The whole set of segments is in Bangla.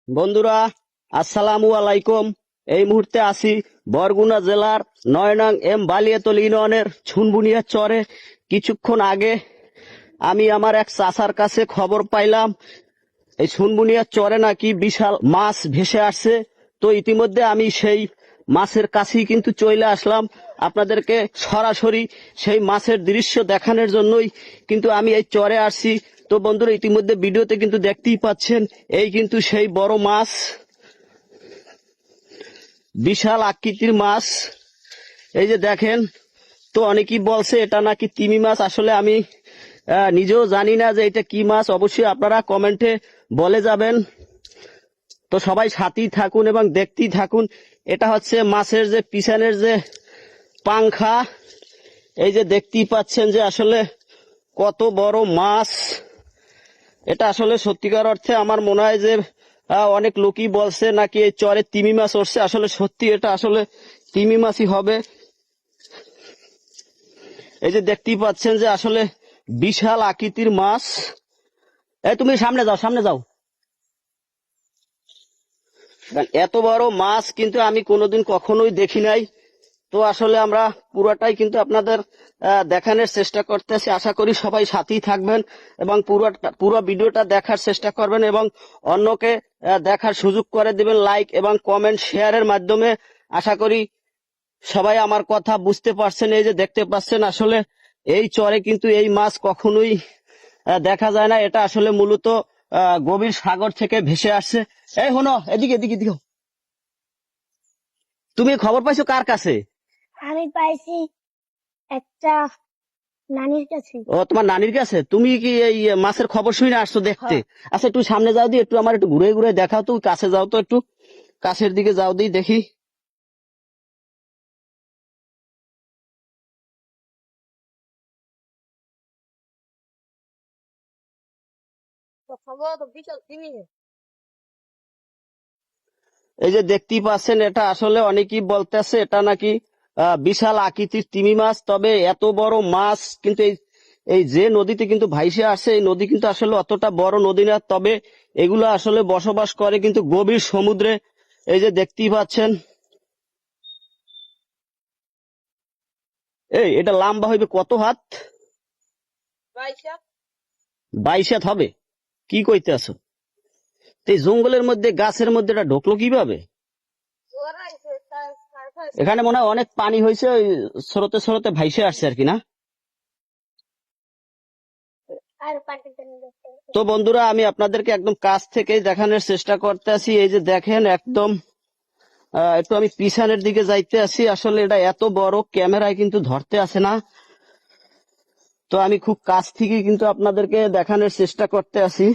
বন্ধুরা, আসসালামু আলাইকুম। এই মুহূর্তে আছি বরগুনা জেলার ৯ নং এম বালিয়াতল ইউনিয়নের ছুনবুনিয়া চরে। কিছুক্ষণ আগে আমি আমার এক চাচার কাছে খবর পাইলাম এই ছুনবুনিয়া চরে নাকি বিশাল মাছ ভেসে আসছে। তো ইতিমধ্যে আমি সেই মাছের কাছেই কিন্তু চলে আসলাম আপনাদেরকে সরাসরি সেই মাছের দৃশ্য দেখানোর জন্যই কিন্তু আমি এই চরে আসছি। তো বন্ধুরা, ইতিমধ্যে ভিডিওতে কিন্তু দেখতেই পাচ্ছেন এই কিন্তু সেই বড় মাছ, বিশাল আকৃতির মাছ। এই যে দেখেন, তো অনেকেই বলছে এটা নাকি তিমি মাছ। আসলে আমি নিজেও জানি না যে এটা কি মাছ। অবশ্যই আপনারা কমেন্টে বলে যাবেন। তো সবাই সাথেই থাকুন এবং দেখতেই থাকুন। এটা হচ্ছে মাছের যে পিছনের যে পাংখা, এই যে দেখতেই পাচ্ছেন যে আসলে কত বড় মাছ। এটা আসলে সত্যিকার অর্থে আমার মনে হয় যে অনেক লোকই বলছে নাকি এই চরে তিমি মাছ উঠছে। আসলে সত্যি এটা আসলে তিমি মাছই হবে। এই যে দেখতেই পাচ্ছেন যে আসলে বিশাল আকৃতির মাছ। এই তুমি সামনে যাও, সামনে যাও। এত বড় মাছ কিন্তু আমি কোনোদিন কখনোই দেখি নাই। তো আসলে আমরা পুরোটাই কিন্তু আপনাদের দেখানোর চেষ্টা করতেছি। আশা করি সবাই সাথেই থাকবেন এবং পুরো ভিডিওটা দেখার চেষ্টা করবেন এবং অন্যকে দেখার সুযোগ করে দিবেন লাইক এবং কমেন্ট শেয়ারের মাধ্যমে। আশা করি সবাই আমার কথা বুঝতে পারছেন। এই যে দেখতে পাচ্ছেন আসলে এই চরে কিন্তু এই মাছ কখনোই দেখা যায় না। এটা আসলে মূলত গভীর সাগর থেকে ভেসে আসছে। এই হনো, এদিকে এদিকে এদিকে। তুমি খবর পাইছো কার কাছে? আমি পাইছি একটা নানির কাছে। ও, তোমার নানির কাছে। তুমি কি এই মাছের খবর শুনে আসছো দেখতে? আচ্ছা, একটু সামনে যাও দি, একটু আমার একটু ঘুরে ঘুরে দেখাও তো। কাছে যাও তো, একটু কাছের দিকে যাও দি দেখি। এই যে দেখতেই পাচ্ছেন, এটা আসলে অনেকেই বলতেছে এটা নাকি বিশাল আকৃতির তিমি মাছ। তবে এত বড় মাছ কিন্তু এই এই যে নদীতে কিন্তু ভাইসে আসছে, এই নদী কিন্তু আসলে অতটা বড় নদী না। তবে এগুলো আসলে বসবাস করে কিন্তু গভীর সমুদ্রে। এই যে দেখতেই পাচ্ছেন, এই এটা লম্বা হইবে কত হাত? 22 হাত হবে। কি কইতে আছো? এই জঙ্গলের মধ্যে গাছের মধ্যে এটা ঢুকলো কিভাবে? এখানে মনে হয় অনেক পানি হয়েছে, ওই স্রোতে স্রোতে ভাইসে আসছে আর কি, না? তো বন্ধুরা, আমি আপনাদেরকে একদম কাছ থেকে দেখানোর চেষ্টা করতে আছি। এই যে দেখেন একদম একটু আমি পিছনের দিকে যাইতে আছি। আসলে এটা এত বড়, ক্যামেরায় কিন্তু ধরতে আসে না। তো আমি খুব কাছ থেকে কিন্তু আপনাদেরকে দেখানোর চেষ্টা করতে আছি।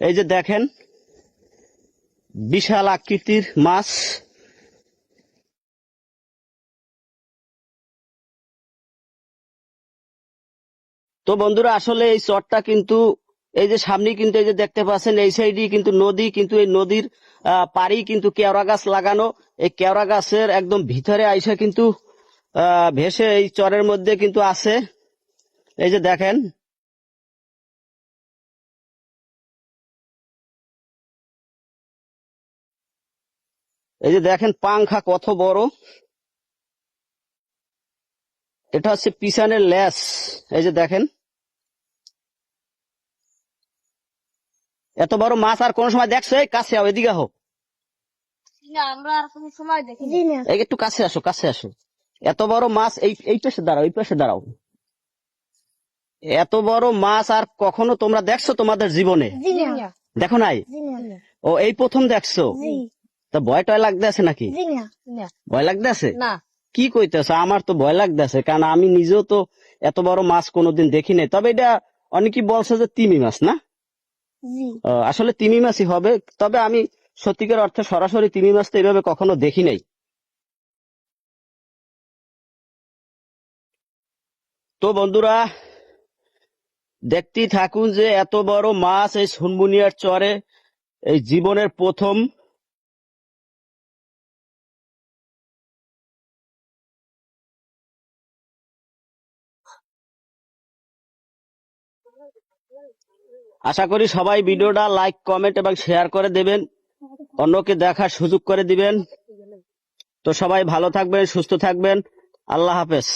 এই যে দেখেন, বিশাল আকৃতির মাছ। তো বন্ধুরা, আসলে এই চরটা কিন্তু এই যে সামনে কিন্তু এই যে দেখতে পাচ্ছেন এই সাইডে কিন্তু নদী, কিন্তু এই নদীর পাড়ি কিন্তু কেওড়া গাছ লাগানো। এই কেওড়া গাছের একদম ভিতরে আইসা কিন্তু ভেসে এই চরের মধ্যে কিন্তু আছে। এই যে দেখেন, এই যে দেখেন পাংখা কত বড়। এটা হচ্ছে পিছনের ল্যাস। এই যে দেখেন, এত বড় মাছ আর কোন সময় দেখছো? এই কাছে আও, এদিকে হোক, এই একটু কাছে আসো, কাছে আসো। এত বড় মাছ, এই পাশে দাঁড়াও, এই পাশে দাঁড়াও। এত বড় মাছ আর কখনো তোমরা দেখছো তোমাদের জীবনে? দেখো নাই? ও, এই প্রথম দেখছো? তা ভয় টয় লাগতে আছে নাকি? ভয় লাগতে আছে? কি কইতেছ? আমার তো ভয় লাগতে আছে, কারণ আমি নিজেও তো এত বড় মাছ কোনোদিন দেখি নাই। তবে এটা অনেকেই বলছে যে তিমি মাছ, না? আসলে তিমি মাছই হবে। তবে আমি সত্যিকার অর্থে সরাসরি তিমি মাছ তো এইভাবে কখনো দেখি নাই। তো বন্ধুরা, দেখতেই থাকুন যে এত বড় মাছ এই সুনবুনিয়ার চরে এই জীবনের প্রথম। আশা করি সবাই ভিডিওটা লাইক কমেন্ট এবং শেয়ার করে দেবেন, অন্যকে দেখার সুযোগ করে দিবেন। তো সবাই ভালো থাকবেন, সুস্থ থাকবেন। আল্লাহ হাফেজ।